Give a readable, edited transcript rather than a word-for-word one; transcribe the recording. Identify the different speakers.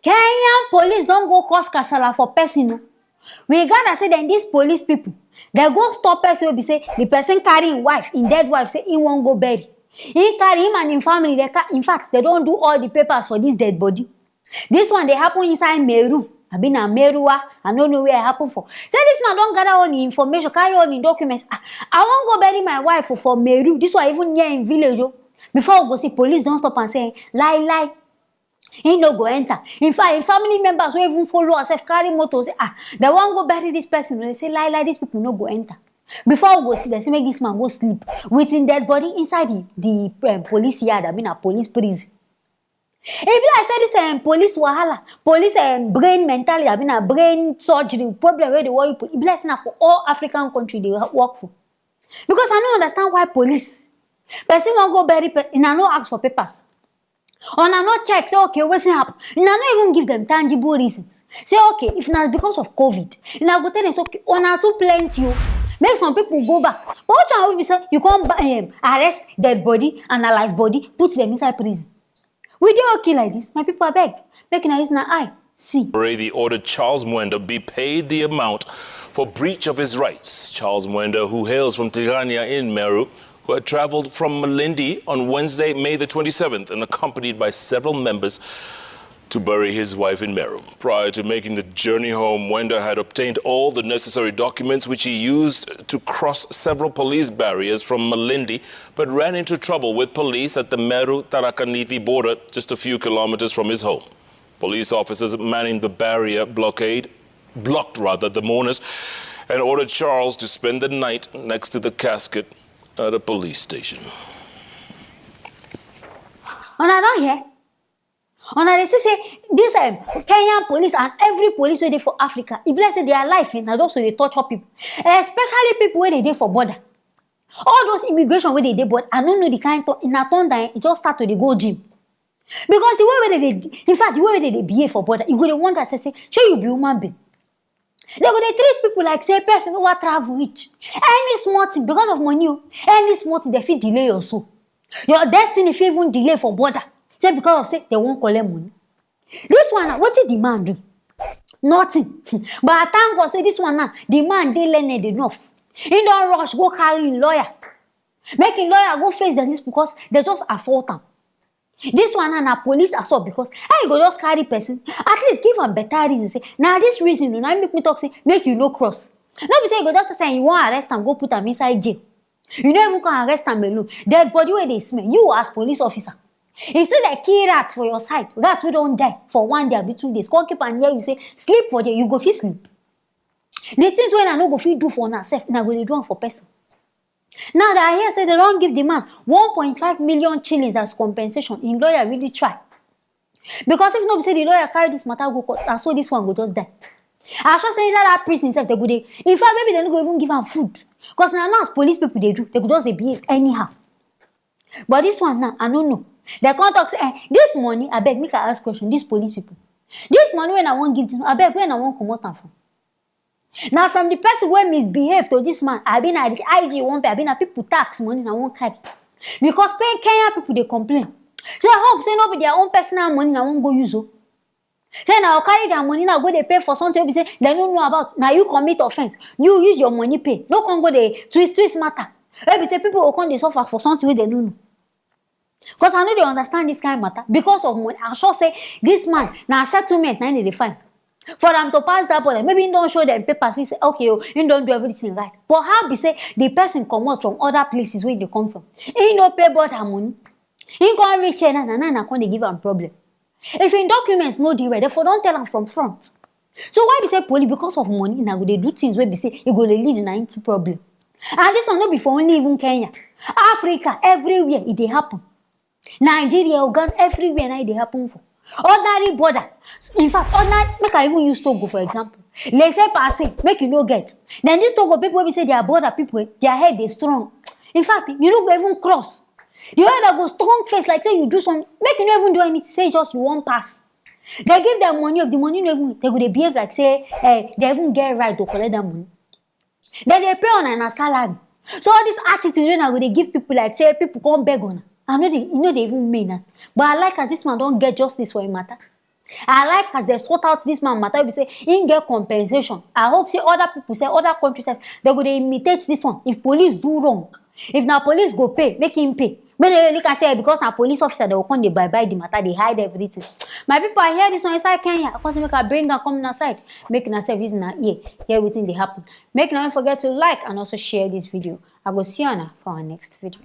Speaker 1: Kenyan police don't go cause kasala for person. No. We gotta say then these police people, they go stop person wey be say the person carry him wife, him dead wife, say he won't go bury. He carry him and him family. In fact, they don't do all the papers for this dead body. This one they happen inside Meru. I been a Merua. I don't know where it happen for. Say this man don't gather all the information, carry all the documents. I won't go bury my wife for Meru. This one even near in village. Before we go see police don't stop and say lie. He no go enter. In fact, if family members will even follow us, carry motor, say, they won't go bury this person. They say, lie, these people no go enter. Before we go see, they say, make this man go sleep with his dead body inside the police yard. I mean, a police prison. If I say this police wahala, police brain mentality, I mean, a brain surgery problem where they work, it be like for all African countries they work for. Because I don't understand why police, person won't go bury, and I no ask for papers. Or na no check, say, okay, what's happening? Na no even give them tangible reasons. Say, okay, if not because of COVID, na go tell them, okay, on na too plenty you. Make some people go back. But what time we say, you come arrest dead body and a live body, put them inside prison. We do okay like this. My people are beg. Making a listen, I see.
Speaker 2: The ordered Charles Mwenda be paid the amount for breach of his rights. Charles Mwenda, who hails from Tigania in Meru, who had traveled from Malindi on Wednesday, May the 27th, and accompanied by several members to bury his wife in Meru. Prior to making the journey home, Mwenda had obtained all the necessary documents which he used to cross several police barriers from Malindi, but ran into trouble with police at the Meru-Tharaka-Nithi border, just a few kilometers from his home. Police officers manning the barrier blocked the mourners and ordered Charles to spend the night next to the casket at a police station.
Speaker 1: And I don't hear. And I say this Kenyan police and every police where they for Africa, if let's say their life in also they torture people, especially people where they dey for border. All those immigration where they dey, but I don't know the kind of in a turn time it just start to the go gym. Because the way where they, in fact, the way where they behave for border, you go to wonder say, sure you be human being. They go to treat people like say person who travel rich. Any small thing because of money, any small thing they feel delay also. Your destiny if even delay for border. Say because of say they won't collect money. This one what did the man do? Nothing. But I thank God say this one now, the man they learned enough. He don't rush go carry lawyer. Making lawyer go face this because they just assault him. This one na police assault because I go just carry person. At least give am better reason. Say, now this reason, now make me talk say, make you no cross. No be say you go just say you want arrest am, go put am inside jail. You know even can arrest am alone. Dead body where they smell. You as police officer. Instead like kill rats for your side, rats we don't die for 1 day or 2 days. Come keep and hear you say sleep for there, you go fit sleep. The things when I no go fit do for myself, now go dey do am for person. Now that I hear say they don't give the man 1.5 million shillings as compensation, in lawyer really try. Because if nobody say the lawyer carry this matter go court, and so this one go just die. I sure say that priest himself they go dey. In fact, maybe they no go even give him food. Because now as police people they do, they go just behave anyhow. But this one now, I don't know. They can't talk say, this money, I beg, make I ask question, these police people. This money when I won't give this, I beg when I won't come out from. Now from the person who misbehave to this man, I been at the IG won't pay, I been at people tax money I won't carry. Because paying Kenyan people they complain. So I hope say no be their own personal money I won't go use. Say now carry their money now go they pay for something say they don't know about. Now you commit offense. You use your money pay. No can go they twist matter. Maybe say people will come they suffer for something they don't know. Because I know they understand this kind of matter. Because of money, I sure say this man now settlement 985. For them to pass that point, maybe he don't show them papers. We say, okay, you don't do everything right. But how be say the person come out from other places where they come from? He no pay about her money. He can't reach here and they give him problem. If in documents no the way, therefore don't tell them from front. So why be say police because of money now they do things where be say you go to lead into problem. And this one not before only even Kenya, Africa, everywhere it they happen. Nigeria, Uganda, everywhere now they happen for. Ordinary border. In fact, ordinary, make I even use Togo for example. Let's say passing, make you no get. Then this Togo people will say they are border people, their head is strong. In fact, you don't go even cross. The other that go strong face like say you do something, make you not even do anything, say just you won't pass. They give them money, of the money no even, they go they behave like say, they even get right to collect that money. Then they pay on a salary. So all this attitude, you know, they give people like say people come beg on. I know they, they even mean that. But I like as this man don't get justice for a matter. I like as they sort out this man matter. We say he get compensation. I hope say other people say other countries say they go dey imitate this one. If police do wrong, if na police go pay, make him pay. Make they look and say because na police officer they will come dey bye the matter, they hide everything. My people, I hear this one inside Kenya. Because make I bring am come outside, make una sef use una ear hear wetin dey happen. Make no forget to like and also share this video. I go see you for our next video.